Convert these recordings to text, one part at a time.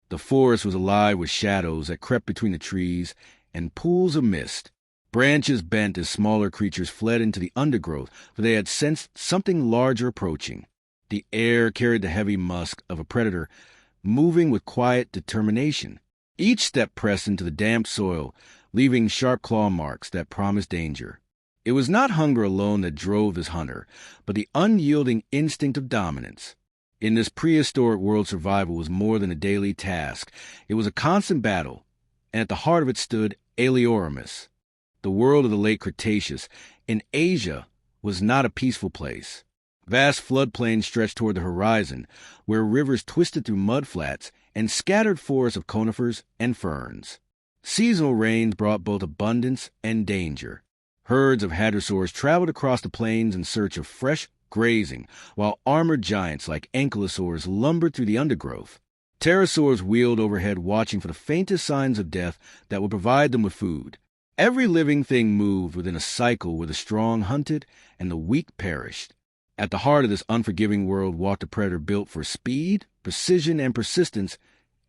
The forest was alive with shadows that crept between the trees and pools of mist. Branches bent as smaller creatures fled into the undergrowth, for they had sensed something larger approaching. The air carried the heavy musk of a predator, moving with quiet determination. Each step pressed into the damp soil, leaving sharp claw marks that promised danger. It was not hunger alone that drove this hunter, but the unyielding instinct of dominance. In this prehistoric world, survival was more than a daily task. It was a constant battle, and at the heart of it stood Alioramus. The world of the late Cretaceous in Asia was not a peaceful place. Vast floodplains stretched toward the horizon, where rivers twisted through mudflats and scattered forests of conifers and ferns. Seasonal rains brought both abundance and danger. Herds of hadrosaurs traveled across the plains in search of fresh grazing, while armored giants like ankylosaurs lumbered through the undergrowth. Pterosaurs wheeled overhead, watching for the faintest signs of death that would provide them with food. Every living thing moved within a cycle where the strong hunted and the weak perished. At the heart of this unforgiving world walked a predator built for speed, precision, and persistence,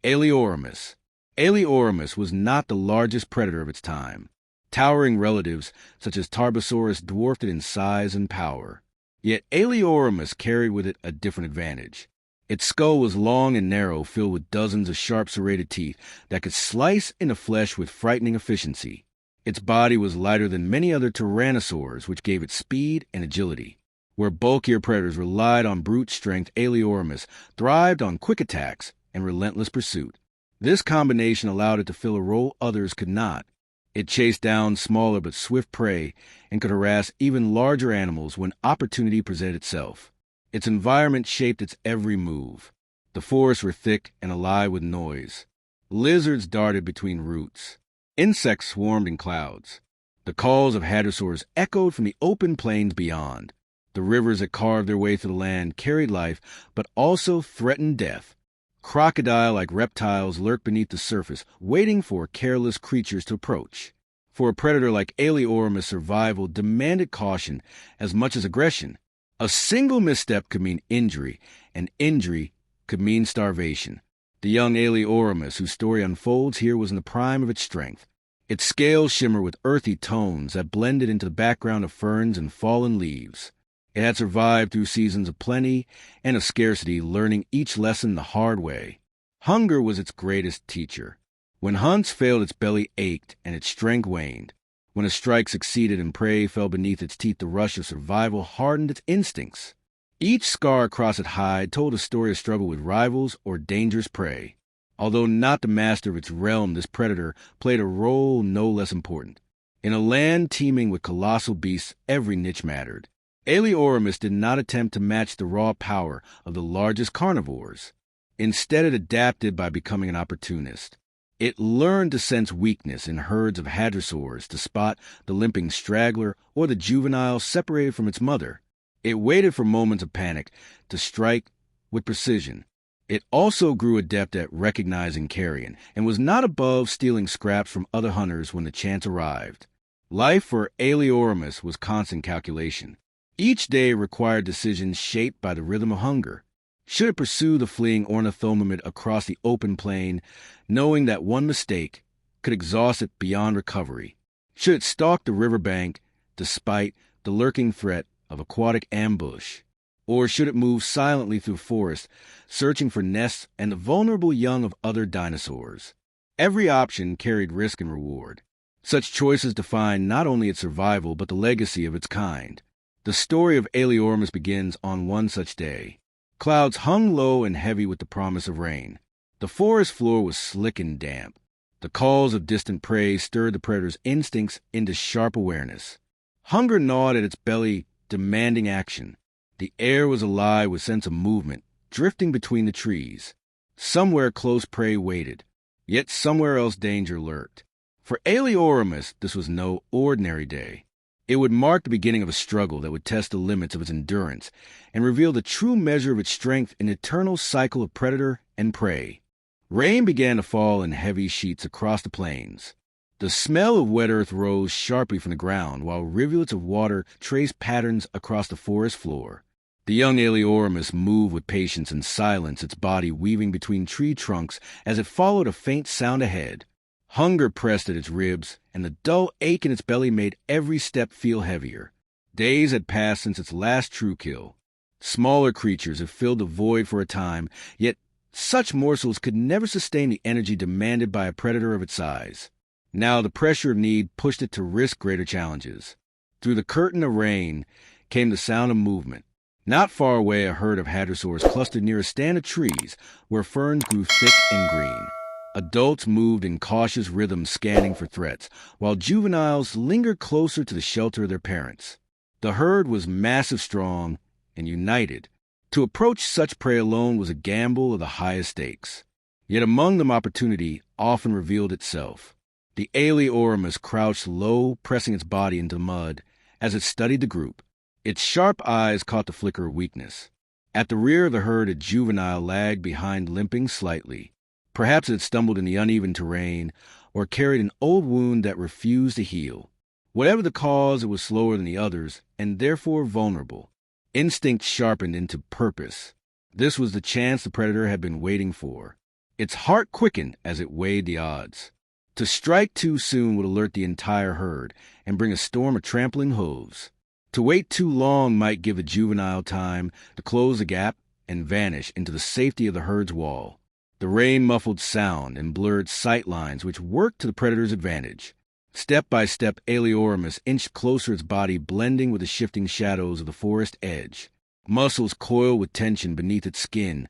Alioramus. Alioramus was not the largest predator of its time. Towering relatives such as Tarbosaurus dwarfed it in size and power. Yet Alioramus carried with it a different advantage. Its skull was long and narrow, filled with dozens of sharp serrated teeth that could slice into flesh with frightening efficiency. Its body was lighter than many other tyrannosaurs, which gave it speed and agility. Where bulkier predators relied on brute strength, Alioramus thrived on quick attacks and relentless pursuit. This combination allowed it to fill a role others could not. It chased down smaller but swift prey and could harass even larger animals when opportunity presented itself. Its environment shaped its every move. The forests were thick and alive with noise. Lizards darted between roots. Insects swarmed in clouds. The calls of hadrosaurs echoed from the open plains beyond. The rivers that carved their way through the land carried life, but also threatened death. Crocodile-like reptiles lurked beneath the surface, waiting for careless creatures to approach. For a predator like Alioramus, survival demanded caution as much as aggression. A single misstep could mean injury, and injury could mean starvation. The young Alioramus, whose story unfolds here, was in the prime of its strength. Its scales shimmered with earthy tones that blended into the background of ferns and fallen leaves. It had survived through seasons of plenty and of scarcity, learning each lesson the hard way. Hunger was its greatest teacher. When hunts failed, its belly ached and its strength waned. When a strike succeeded and prey fell beneath its teeth, the rush of survival hardened its instincts. Each scar across its hide told a story of struggle with rivals or dangerous prey. Although not the master of its realm, this predator played a role no less important. In a land teeming with colossal beasts, every niche mattered. Alioramus did not attempt to match the raw power of the largest carnivores. Instead, it adapted by becoming an opportunist. It learned to sense weakness in herds of hadrosaurs, to spot the limping straggler or the juvenile separated from its mother. It waited for moments of panic to strike with precision. It also grew adept at recognizing carrion and was not above stealing scraps from other hunters when the chance arrived. Life for Alioramus was constant calculation. Each day required decisions shaped by the rhythm of hunger. Should it pursue the fleeing ornithomimid across the open plain, knowing that one mistake could exhaust it beyond recovery? Should it stalk the riverbank despite the lurking threat of aquatic ambush? Or should it move silently through forests, searching for nests and the vulnerable young of other dinosaurs? Every option carried risk and reward. Such choices defined not only its survival, but the legacy of its kind. The story of Alioramus begins on one such day. Clouds hung low and heavy with the promise of rain. The forest floor was slick and damp. The calls of distant prey stirred the predator's instincts into sharp awareness. Hunger gnawed at its belly, demanding action. The air was alive with sense of movement, drifting between the trees. Somewhere close prey waited, yet somewhere else danger lurked. For Alioramus, this was no ordinary day. It would mark the beginning of a struggle that would test the limits of its endurance and reveal the true measure of its strength in an eternal cycle of predator and prey. Rain began to fall in heavy sheets across the plains. The smell of wet earth rose sharply from the ground, while rivulets of water traced patterns across the forest floor. The young Aeleormus moved with patience and silence, its body weaving between tree trunks as it followed a faint sound ahead. Hunger pressed at its ribs, and the dull ache in its belly made every step feel heavier. Days had passed since its last true kill. Smaller creatures had filled the void for a time, yet such morsels could never sustain the energy demanded by a predator of its size. Now the pressure of need pushed it to risk greater challenges. Through the curtain of rain came the sound of movement. Not far away, a herd of hadrosaurs clustered near a stand of trees where ferns grew thick and green. Adults moved in cautious rhythm, scanning for threats, while juveniles lingered closer to the shelter of their parents. The herd was massive, strong, and united. To approach such prey alone was a gamble of the highest stakes. Yet among them opportunity often revealed itself. The Aeleormus crouched low, pressing its body into mud as it studied the group. Its sharp eyes caught the flicker of weakness. At the rear of the herd, a juvenile lagged behind, limping slightly. Perhaps it had stumbled in the uneven terrain or carried an old wound that refused to heal. Whatever the cause, it was slower than the others and therefore vulnerable. Instinct sharpened into purpose. This was the chance the predator had been waiting for. Its heart quickened as it weighed the odds. To strike too soon would alert the entire herd and bring a storm of trampling hooves. To wait too long might give the juvenile time to close the gap and vanish into the safety of the herd's wall. The rain muffled sound and blurred sight lines which worked to the predator's advantage. Step by step, Aeleormus inched closer, its body blending with the shifting shadows of the forest edge. Muscles coiled with tension beneath its skin,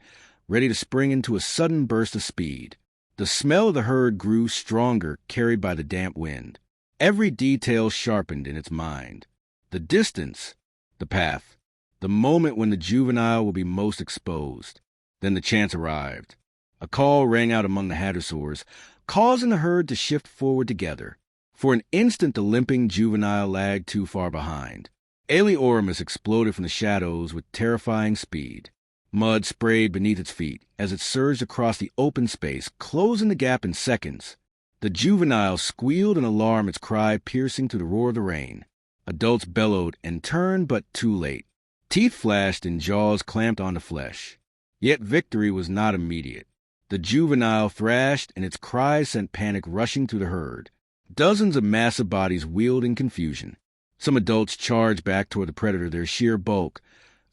ready to spring into a sudden burst of speed. The smell of the herd grew stronger, carried by the damp wind. Every detail sharpened in its mind. The distance, the path, the moment when the juvenile will be most exposed. Then the chance arrived. A call rang out among the hadrosaurs, causing the herd to shift forward together. For an instant, the limping juvenile lagged too far behind. Aeleormus exploded from the shadows with terrifying speed. Mud sprayed beneath its feet as it surged across the open space, closing the gap in seconds. The juvenile squealed in alarm, its cry piercing through the roar of the rain. Adults bellowed and turned, but too late. Teeth flashed and jaws clamped onto flesh. Yet victory was not immediate. The juvenile thrashed, and its cries sent panic rushing through the herd. Dozens of massive bodies wheeled in confusion. Some adults charged back toward the predator, their sheer bulk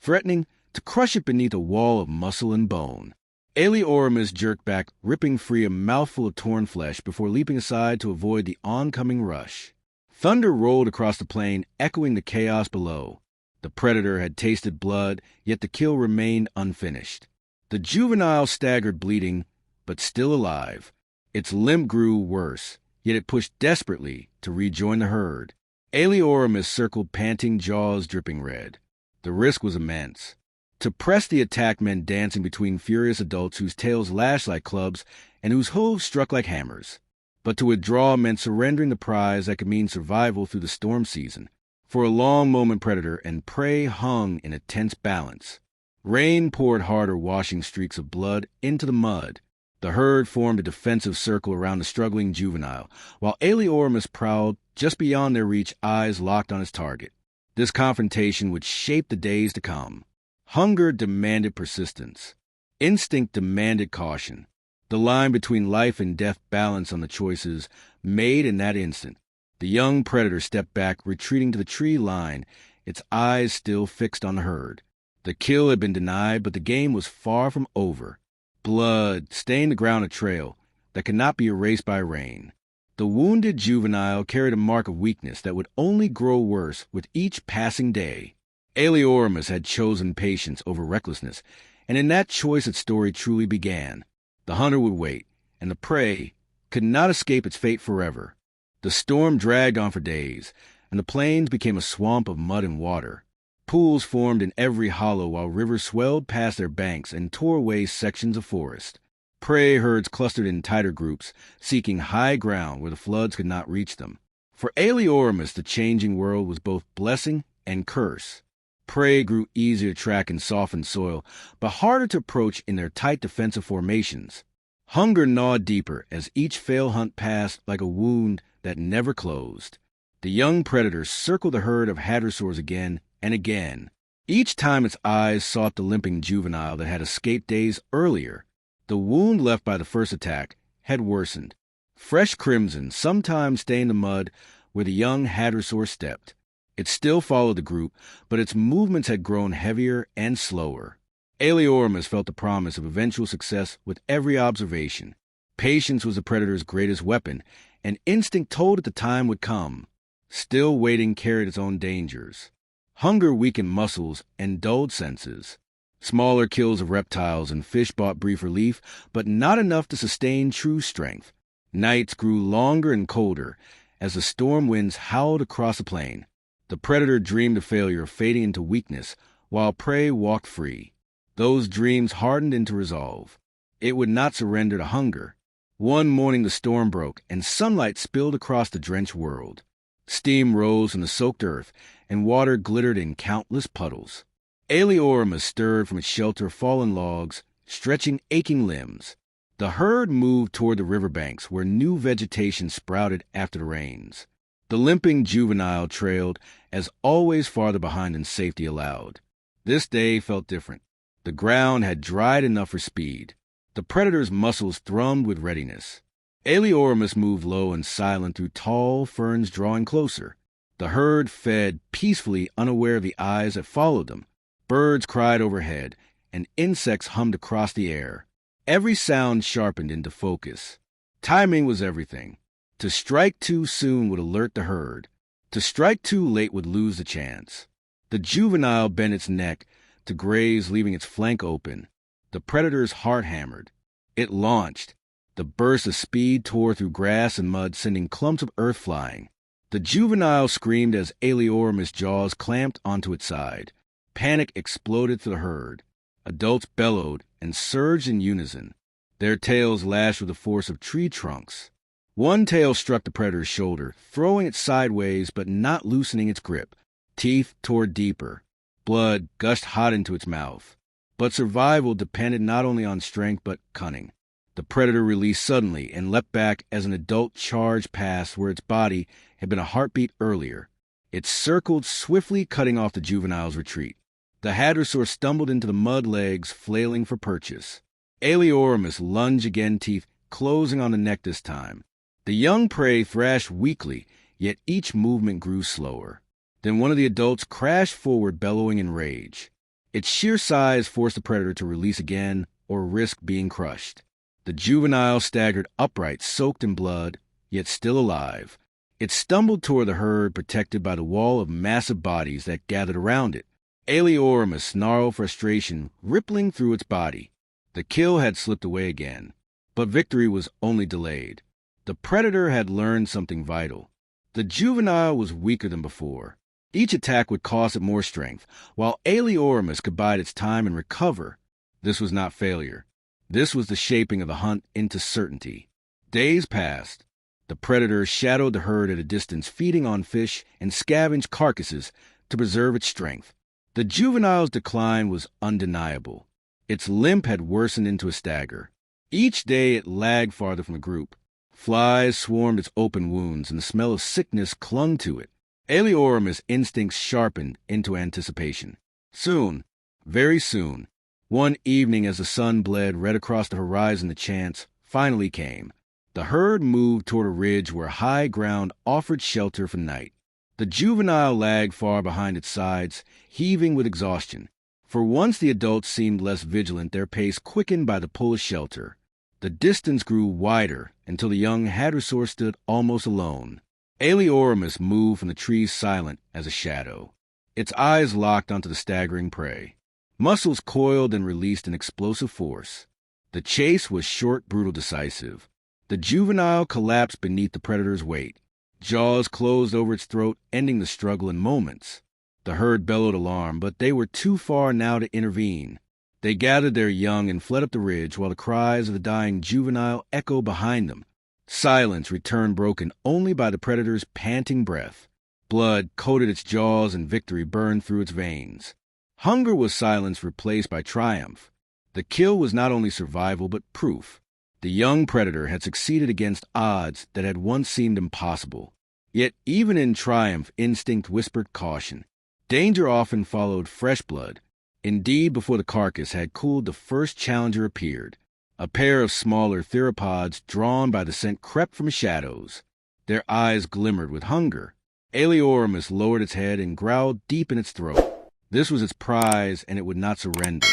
threatening to crush it beneath a wall of muscle and bone. Aeleormus jerked back, ripping free a mouthful of torn flesh before leaping aside to avoid the oncoming rush. Thunder rolled across the plain, echoing the chaos below. The predator had tasted blood, yet the kill remained unfinished. The juvenile staggered, bleeding, but still alive. Its limp grew worse, yet it pushed desperately to rejoin the herd. Aeleormus circled, panting, jaws dripping red. The risk was immense. To press the attack meant dancing between furious adults whose tails lashed like clubs and whose hooves struck like hammers. But to withdraw meant surrendering the prize that could mean survival through the storm season. For a long moment, predator and prey hung in a tense balance. Rain poured harder, washing streaks of blood into the mud. The herd formed a defensive circle around the struggling juvenile, while Aeleormus prowled just beyond their reach, eyes locked on his target. This confrontation would shape the days to come. Hunger demanded persistence. Instinct demanded caution. The line between life and death balanced on the choices made in that instant. The young predator stepped back, retreating to the tree line, its eyes still fixed on the herd. The kill had been denied, but the game was far from over. Blood stained the ground, a trail that could not be erased by rain. The wounded juvenile carried a mark of weakness that would only grow worse with each passing day. Aeleormus had chosen patience over recklessness, and in that choice its story truly began. The hunter would wait, and the prey could not escape its fate forever. The storm dragged on for days, and the plains became a swamp of mud and water. Pools formed in every hollow while rivers swelled past their banks and tore away sections of forest. Prey herds clustered in tighter groups, seeking high ground where the floods could not reach them. For Aeleormus, the changing world was both blessing and curse. Prey grew easier to track in softened soil, but harder to approach in their tight defensive formations. Hunger gnawed deeper as each failed hunt passed like a wound that never closed. The young predator circled the herd of hadrosaurs again and again. Each time its eyes sought the limping juvenile that had escaped days earlier, the wound left by the first attack had worsened. Fresh crimson sometimes stained the mud where the young hadrosaur stepped. It still followed the group, but its movements had grown heavier and slower. Aeleormus felt the promise of eventual success with every observation. Patience was the predator's greatest weapon, and instinct told it the time would come. Still waiting carried its own dangers. Hunger weakened muscles and dulled senses. Smaller kills of reptiles and fish brought brief relief, but not enough to sustain true strength. Nights grew longer and colder as the storm winds howled across the plain. The predator dreamed of failure fading into weakness, while prey walked free. Those dreams hardened into resolve. It would not surrender to hunger. One morning the storm broke, and sunlight spilled across the drenched world. Steam rose from the soaked earth, and water glittered in countless puddles. Aeleormus stirred from its shelter of fallen logs, stretching aching limbs. The herd moved toward the riverbanks, where new vegetation sprouted after the rains. The limping juvenile trailed, as always, farther behind than safety allowed. This day felt different. The ground had dried enough for speed. The predator's muscles thrummed with readiness. Aeleormus moved low and silent through tall ferns, drawing closer. The herd fed peacefully, unaware of the eyes that followed them. Birds cried overhead, and insects hummed across the air. Every sound sharpened into focus. Timing was everything. To strike too soon would alert the herd. To strike too late would lose the chance. The juvenile bent its neck to graze, leaving its flank open. The predator's heart hammered. It launched. The burst of speed tore through grass and mud, sending clumps of earth flying. The juvenile screamed as Aeleormus' jaws clamped onto its side. Panic exploded through the herd. Adults bellowed and surged in unison. Their tails lashed with the force of tree trunks. One tail struck the predator's shoulder, throwing it sideways but not loosening its grip. Teeth tore deeper. Blood gushed hot into its mouth. But survival depended not only on strength but cunning. The predator released suddenly and leapt back as an adult charged past where its body had been a heartbeat earlier. It circled swiftly, cutting off the juvenile's retreat. The hadrosaur stumbled into the mud, legs flailing for purchase. Aeleormus lunged again, teeth closing on the neck this time. The young prey thrashed weakly, yet each movement grew slower. Then one of the adults crashed forward, bellowing in rage. Its sheer size forced the predator to release again or risk being crushed. The juvenile staggered upright, soaked in blood, yet still alive. It stumbled toward the herd, protected by the wall of massive bodies that gathered around it. Aeleormus snarled frustration, rippling through its body. The kill had slipped away again, but victory was only delayed. The predator had learned something vital. The juvenile was weaker than before. Each attack would cost it more strength, while Aeleormus could bide its time and recover. This was not failure. This was the shaping of the hunt into certainty. Days passed. The predator shadowed the herd at a distance, feeding on fish and scavenged carcasses to preserve its strength. The juvenile's decline was undeniable. Its limp had worsened into a stagger. Each day it lagged farther from the group. Flies swarmed its open wounds, and the smell of sickness clung to it. Aeleormus' instincts sharpened into anticipation. Soon, very soon, one evening as the sun bled red across the horizon, the chance finally came. The herd moved toward a ridge where high ground offered shelter for night. The juvenile lagged far behind its sides, heaving with exhaustion. For once the adults seemed less vigilant, their pace quickened by the pull of shelter. The distance grew wider until the young hadrosaur stood almost alone. Aeleormus moved from the trees, silent as a shadow. Its eyes locked onto the staggering prey. Muscles coiled and released an explosive force. The chase was short, brutal, decisive. The juvenile collapsed beneath the predator's weight. Jaws closed over its throat, ending the struggle in moments. The herd bellowed alarm, but they were too far now to intervene. They gathered their young and fled up the ridge, while the cries of the dying juvenile echoed behind them. Silence returned, broken only by the predator's panting breath. Blood coated its jaws and victory burned through its veins. Hunger was silence replaced by triumph. The kill was not only survival but proof. The young predator had succeeded against odds that had once seemed impossible. Yet even in triumph, instinct whispered caution. Danger often followed fresh blood. Indeed, before the carcass had cooled, the first challenger appeared. A pair of smaller theropods, drawn by the scent, crept from shadows. Their eyes glimmered with hunger. Aeleormus lowered its head and growled deep in its throat. This was its prize, and it would not surrender.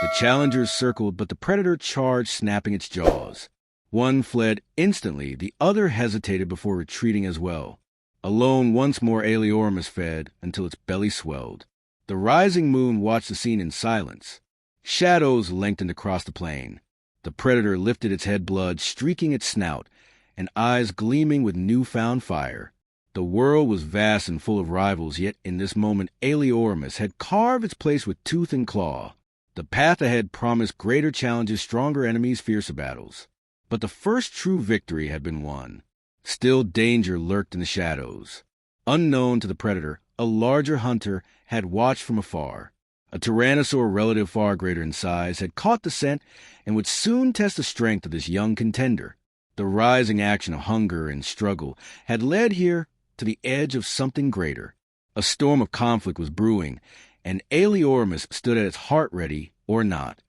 The challengers circled, but the predator charged, snapping its jaws. One fled instantly, the other hesitated before retreating as well. Alone, once more Aeleormus fed until its belly swelled. The rising moon watched the scene in silence. Shadows lengthened across the plain. The predator lifted its head, blood streaking its snout, and eyes gleaming with newfound fire. The world was vast and full of rivals, yet in this moment Aeleormus had carved its place with tooth and claw. The path ahead promised greater challenges, stronger enemies, fiercer battles. But the first true victory had been won. Still danger lurked in the shadows. Unknown to the predator, a larger hunter had watched from afar. A tyrannosaur relative far greater in size had caught the scent and would soon test the strength of this young contender. The rising action of hunger and struggle had led here to the edge of something greater. A storm of conflict was brewing, and Aeleormus stood at its heart ready or not.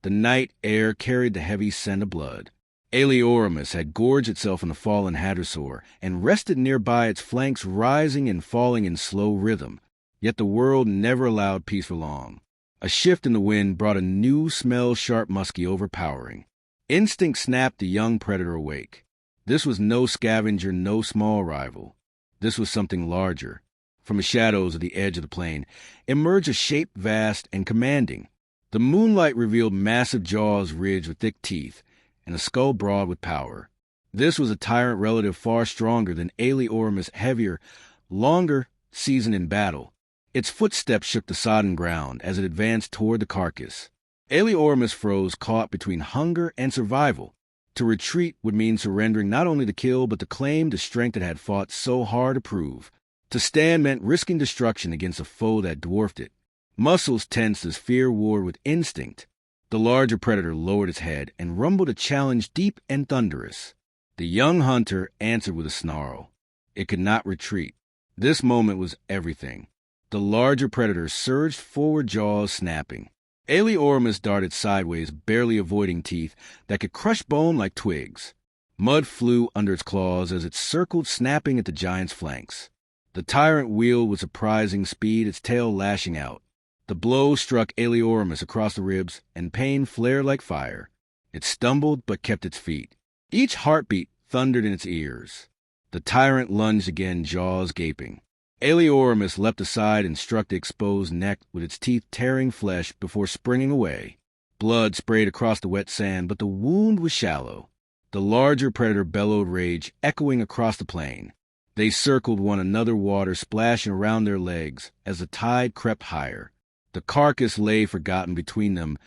The night air carried the heavy scent of blood. Aeleormus had gorged itself on the fallen hadrosaur and rested nearby, its flanks rising and falling in slow rhythm. Yet the world never allowed peace for long. A shift in the wind brought a new smell, sharp, musky, overpowering. Instinct snapped the young predator awake. This was no scavenger, no small rival. This was something larger. From the shadows of the edge of the plain emerged a shape vast and commanding. The moonlight revealed massive jaws ridged with thick teeth, and a skull broad with power. This was a tyrant relative far stronger than Aeleormus, heavier, longer, seasoned in battle. Its footsteps shook the sodden ground as it advanced toward the carcass. Aeleormus froze, caught between hunger and survival. To retreat would mean surrendering not only the kill, but to claim the strength it had fought so hard to prove. To stand meant risking destruction against a foe that dwarfed it. Muscles tensed as fear warred with instinct. The larger predator lowered its head and rumbled a challenge deep and thunderous. The young hunter answered with a snarl. It could not retreat. This moment was everything. The larger predator surged forward, jaws snapping. Aeleormus darted sideways, barely avoiding teeth that could crush bone like twigs. Mud flew under its claws as it circled, snapping at the giant's flanks. The tyrant wheeled with surprising speed, its tail lashing out. The blow struck Aeleormus across the ribs, and pain flared like fire. It stumbled but kept its feet. Each heartbeat thundered in its ears. The tyrant lunged again, jaws gaping. Aeleormus leapt aside and struck the exposed neck with its teeth, tearing flesh before springing away. Blood sprayed across the wet sand, but the wound was shallow. The larger predator bellowed rage, echoing across the plain. They circled one another, water splashing around their legs as the tide crept higher. The carcass lay forgotten between them,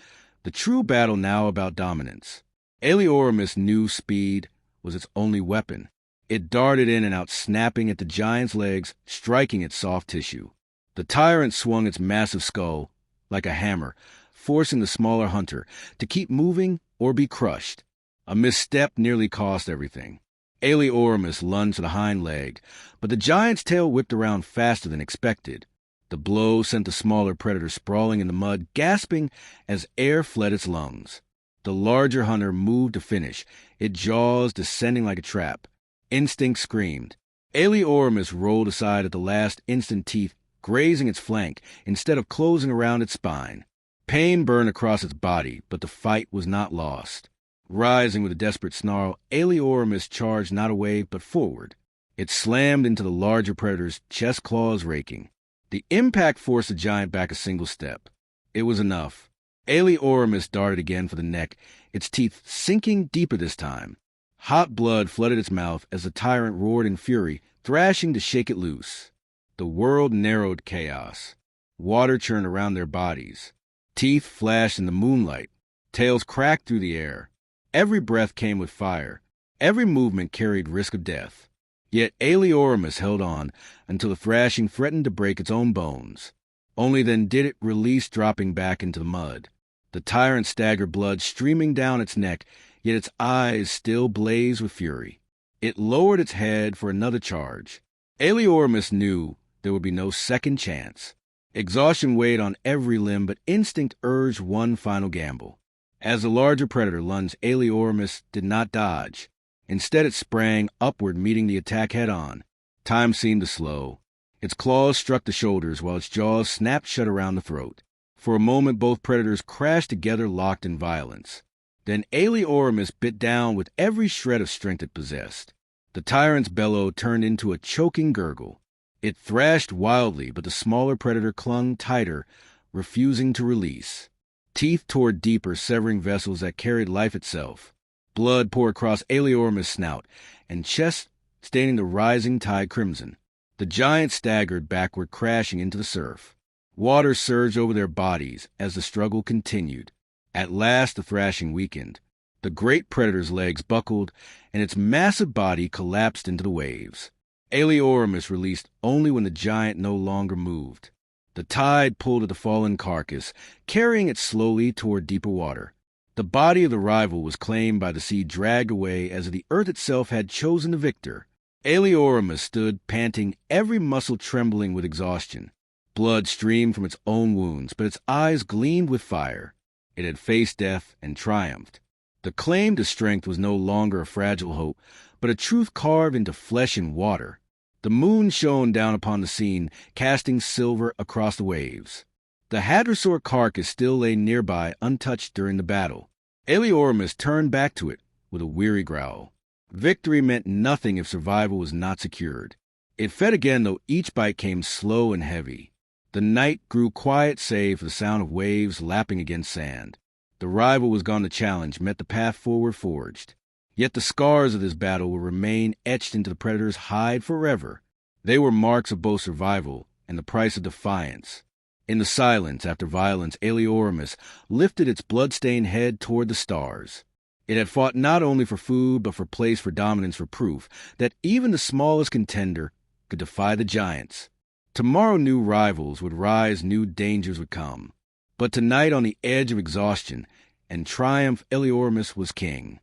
the true battle now about dominance. Aeleormus knew speed was its only weapon. It darted in and out, snapping at the giant's legs, striking its soft tissue. The tyrant swung its massive skull like a hammer, forcing the smaller hunter to keep moving or be crushed. A misstep nearly cost everything. Aeleormus lunged to the hind leg, but the giant's tail whipped around faster than expected. The blow sent the smaller predator sprawling in the mud, gasping as air fled its lungs. The larger hunter moved to finish, its jaws descending like a trap. Instinct screamed. Aeleormus rolled aside at the last instant, teeth grazing its flank instead of closing around its spine. Pain burned across its body, but the fight was not lost. Rising with a desperate snarl, Aeleormus charged not away but forward. It slammed into the larger predator's chest, claws raking. The impact forced the giant back a single step. It was enough. Aeleormus darted again for the neck, its teeth sinking deeper this time. Hot blood flooded its mouth as the tyrant roared in fury, thrashing to shake it loose. The world narrowed chaos. Water churned around their bodies. Teeth flashed in the moonlight. Tails cracked through the air. Every breath came with fire. Every movement carried risk of death. Yet Aeleormus held on until the thrashing threatened to break its own bones. Only then did it release, dropping back into the mud. The tyrant staggered, blood streaming down its neck, yet its eyes still blazed with fury. It lowered its head for another charge. Aeleormus knew there would be no second chance. Exhaustion weighed on every limb, but instinct urged one final gamble. As the larger predator lunged, Aeleormus did not dodge. Instead, it sprang upward, meeting the attack head-on. Time seemed to slow. Its claws struck the shoulders, while its jaws snapped shut around the throat. For a moment, both predators crashed together, locked in violence. Then Aeleormus bit down with every shred of strength it possessed. The tyrant's bellow turned into a choking gurgle. It thrashed wildly, but the smaller predator clung tighter, refusing to release. Teeth tore deeper, severing vessels that carried life itself. Blood poured across Aeleormus' snout, and chest staining the rising tide crimson. The giant staggered backward, crashing into the surf. Water surged over their bodies as the struggle continued. At last the thrashing weakened. The great predator's legs buckled, and its massive body collapsed into the waves. Aeleormus released only when the giant no longer moved. The tide pulled at the fallen carcass, carrying it slowly toward deeper water. The body of the rival was claimed by the sea, dragged away as if the earth itself had chosen the victor. Aeleormus stood, panting, every muscle trembling with exhaustion. Blood streamed from its own wounds, but its eyes gleamed with fire. It had faced death and triumphed. The claim to strength was no longer a fragile hope, but a truth carved into flesh and water. The moon shone down upon the scene, casting silver across the waves. The hadrosaur carcass still lay nearby, untouched during the battle. Aeleormus turned back to it with a weary growl. Victory meant nothing if survival was not secured. It fed again, though each bite came slow and heavy. The night grew quiet, save for the sound of waves lapping against sand. The rival was gone to challenge, met the path forward forged. Yet the scars of this battle will remain etched into the predator's hide forever. They were marks of both survival and the price of defiance. In the silence, after violence, Aeleormus lifted its blood-stained head toward the stars. It had fought not only for food, but for place, for dominance, for proof that even the smallest contender could defy the giants. Tomorrow new rivals would rise, new dangers would come. But tonight, on the edge of exhaustion and triumph, Aeleormus was king.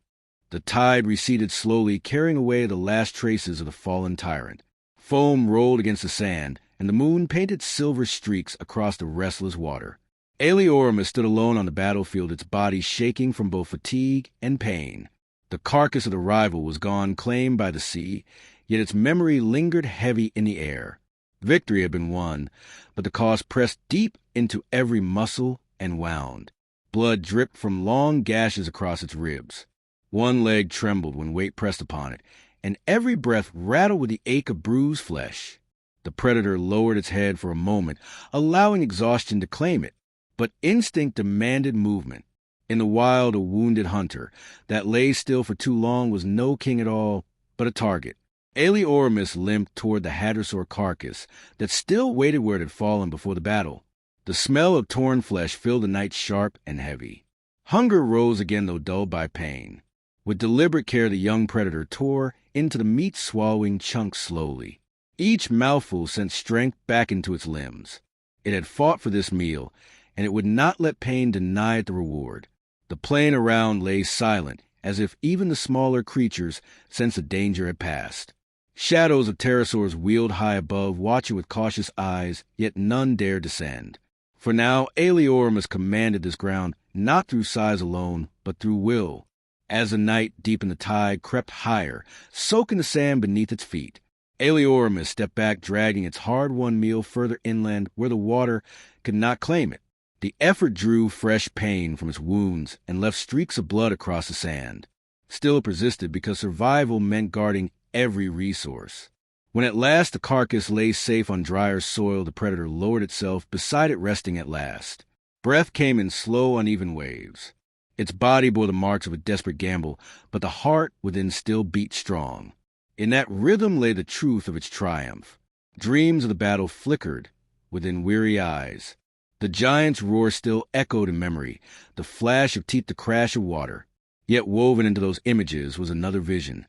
The tide receded slowly, carrying away the last traces of the fallen tyrant. Foam rolled against the sand, and the moon painted silver streaks across the restless water. Aeleormus stood alone on the battlefield, its body shaking from both fatigue and pain. The carcass of the rival was gone, claimed by the sea, yet its memory lingered heavy in the air. Victory had been won, but the cost pressed deep into every muscle and wound. Blood dripped from long gashes across its ribs. One leg trembled when weight pressed upon it, and every breath rattled with the ache of bruised flesh. The predator lowered its head for a moment, allowing exhaustion to claim it, but instinct demanded movement. In the wild, a wounded hunter that lay still for too long was no king at all, but a target. Aeleormus limped toward the hadrosaur carcass that still waited where it had fallen before the battle. The smell of torn flesh filled the night sharp and heavy. Hunger rose again, though dulled by pain. With deliberate care, the young predator tore into the meat, swallowing chunks slowly. Each mouthful sent strength back into its limbs. It had fought for this meal, and it would not let pain deny it the reward. The plain around lay silent, as if even the smaller creatures sensed the danger had passed. Shadows of pterosaurs wheeled high above, watching with cautious eyes, yet none dared descend. For now, Aeleormus commanded this ground, not through size alone, but through will. As the night deepened, the tide crept higher, soaking the sand beneath its feet. Aeleormus stepped back, dragging its hard-won meal further inland where the water could not claim it. The effort drew fresh pain from its wounds and left streaks of blood across the sand. Still it persisted because survival meant guarding every resource. When at last the carcass lay safe on drier soil, the predator lowered itself, beside it resting at last. Breath came in slow, uneven waves. Its body bore the marks of a desperate gamble, but the heart within still beat strong. In that rhythm lay the truth of its triumph. Dreams of the battle flickered within weary eyes. The giant's roar still echoed in memory, the flash of teeth, the crash of water. Yet woven into those images was another vision,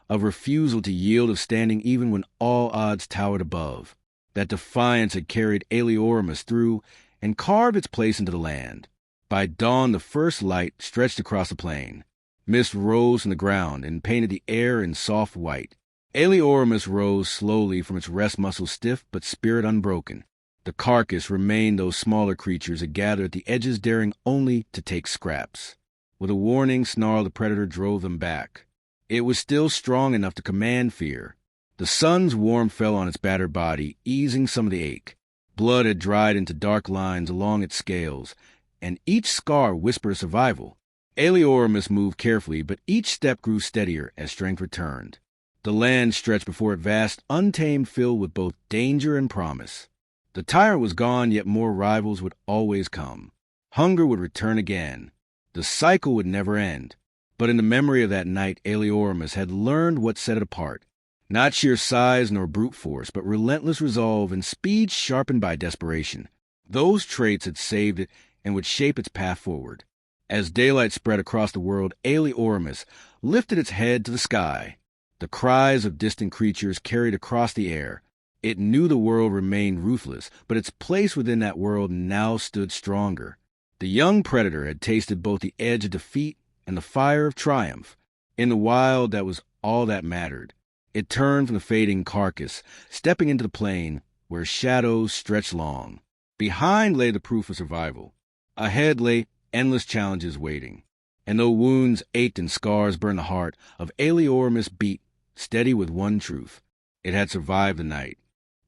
of refusal to yield, of standing even when all odds towered above. That defiance had carried Aeleormus through and carved its place into the land. By dawn, the first light stretched across the plain. Mist rose from the ground and painted the air in soft white. Aeleormus rose slowly from its rest, muscles stiff but spirit unbroken. The carcass remained those smaller creatures had gathered at the edges, daring only to take scraps. With a warning snarl, the predator drove them back. It was still strong enough to command fear. The sun's warmth fell on its battered body, easing some of the ache. Blood had dried into dark lines along its scales, and each scar whispered survival. Aeleoramus moved carefully, but each step grew steadier as strength returned. The land stretched before it, vast, untamed, filled with both danger and promise. The tyrant was gone, yet more rivals would always come. Hunger would return again. The cycle would never end. But in the memory of that night, Aeleoramus had learned what set it apart. Not sheer size nor brute force, but relentless resolve and speed sharpened by desperation. Those traits had saved it and would shape its path forward. As daylight spread across the world, Aeleoramus lifted its head to the sky. The cries of distant creatures carried across the air. It knew the world remained ruthless, but its place within that world now stood stronger. The young predator had tasted both the edge of defeat and the fire of triumph. In the wild, that was all that mattered. It turned from the fading carcass, stepping into the plain where shadows stretched long. Behind lay the proof of survival. Ahead lay endless challenges waiting. And though wounds ached and scars burned the heart, of Aeleoramus beat steady with one truth. It had survived the night.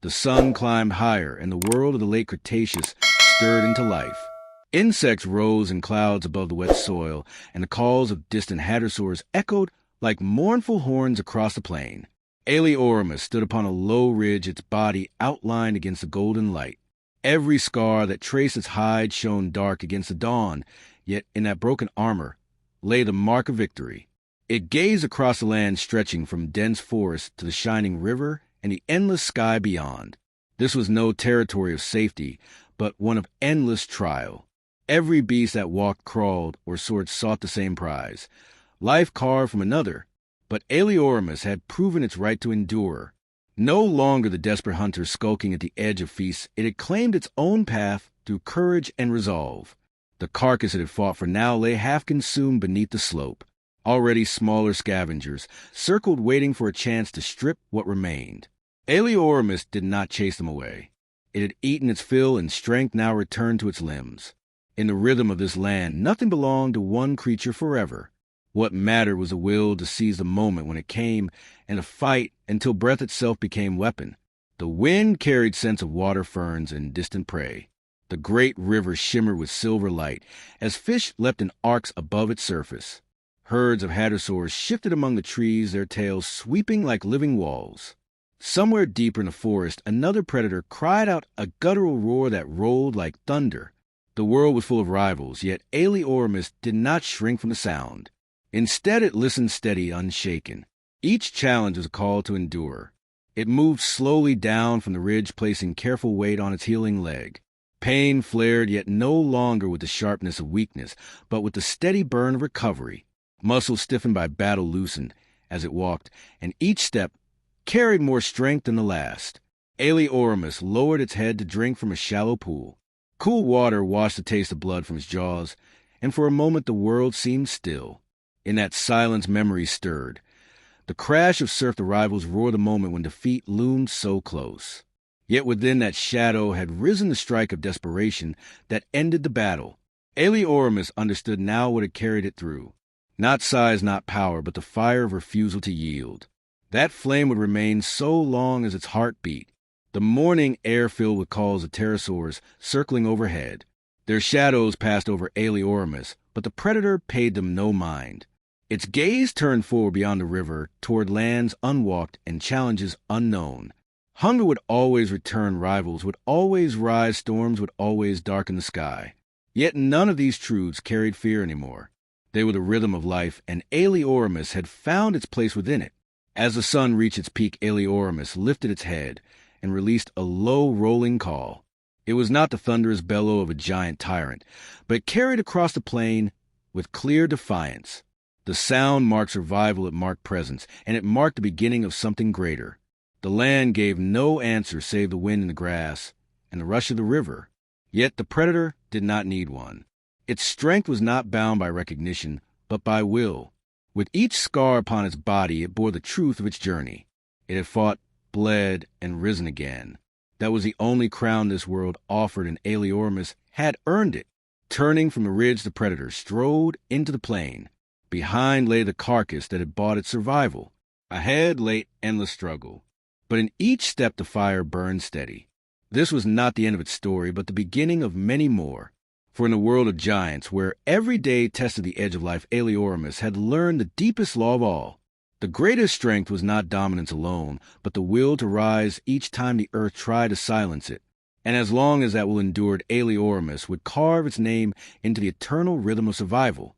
The sun climbed higher, and the world of the late Cretaceous stirred into life. Insects rose in clouds above the wet soil, and the calls of distant hadrosaurs echoed like mournful horns across the plain. Aeleoramus stood upon a low ridge, its body outlined against the golden light. Every scar that traced its hide shone dark against the dawn, yet in that broken armor lay the mark of victory. It gazed across the land stretching from dense forest to the shining river and the endless sky beyond. This was no territory of safety, but one of endless trial. Every beast that walked, crawled, or soared sought the same prize. Life carved from another, but Aeleoramus had proven its right to endure. No longer the desperate hunter skulking at the edge of feasts, it had claimed its own path through courage and resolve. The carcass it had fought for now lay half-consumed beneath the slope. Already smaller scavengers circled, waiting for a chance to strip what remained. Aeleoramus did not chase them away. It had eaten its fill, and strength now returned to its limbs. In the rhythm of this land, nothing belonged to one creature forever. What mattered was the will to seize the moment when it came, and to fight until breath itself became weapon. The wind carried scents of water ferns and distant prey. The great river shimmered with silver light as fish leapt in arcs above its surface. Herds of hadrosaurs shifted among the trees, their tails sweeping like living walls. Somewhere deeper in the forest, another predator cried out a guttural roar that rolled like thunder. The world was full of rivals, yet Aeleoramus did not shrink from the sound. Instead, it listened steady, unshaken. Each challenge was a call to endure. It moved slowly down from the ridge, placing careful weight on its healing leg. Pain flared, yet no longer with the sharpness of weakness, but with the steady burn of recovery. Muscles stiffened by battle loosened as it walked, and each step carried more strength than the last. Aeleoramus lowered its head to drink from a shallow pool. Cool water washed the taste of blood from its jaws, and for a moment the world seemed still. In that silence, memories stirred. The crash of surf the rivals roared the moment when defeat loomed so close. Yet within that shadow had risen the strike of desperation that ended the battle. Aeleoramus understood now what had carried it through. Not size, not power, but the fire of refusal to yield. That flame would remain so long as its heart beat. The morning air filled with calls of pterosaurs circling overhead. Their shadows passed over Aeleoramus, but the predator paid them no mind. Its gaze turned forward beyond the river, toward lands unwalked and challenges unknown. Hunger would always return, rivals would always rise, storms would always darken the sky. Yet none of these truths carried fear anymore. They were the rhythm of life, and Aeleoramus had found its place within it. As the sun reached its peak, Aeleoramus lifted its head and released a low, rolling call. It was not the thunderous bellow of a giant tyrant, but it carried across the plain with clear defiance. The sound marked survival, it marked presence, and it marked the beginning of something greater. The land gave no answer save the wind in the grass and the rush of the river. Yet the predator did not need one. Its strength was not bound by recognition, but by will. With each scar upon its body, it bore the truth of its journey. It had fought, bled, and risen again. That was the only crown this world offered, and Aeleormus had earned it. Turning from the ridge, the predator strode into the plain. Behind lay the carcass that had bought its survival. Ahead lay endless struggle. But in each step the fire burned steady. This was not the end of its story, but the beginning of many more. For in the world of giants, where every day tested the edge of life, Aeleormus had learned the deepest law of all. The greatest strength was not dominance alone, but the will to rise each time the earth tried to silence it. And as long as that will endured, Aeleormus would carve its name into the eternal rhythm of survival.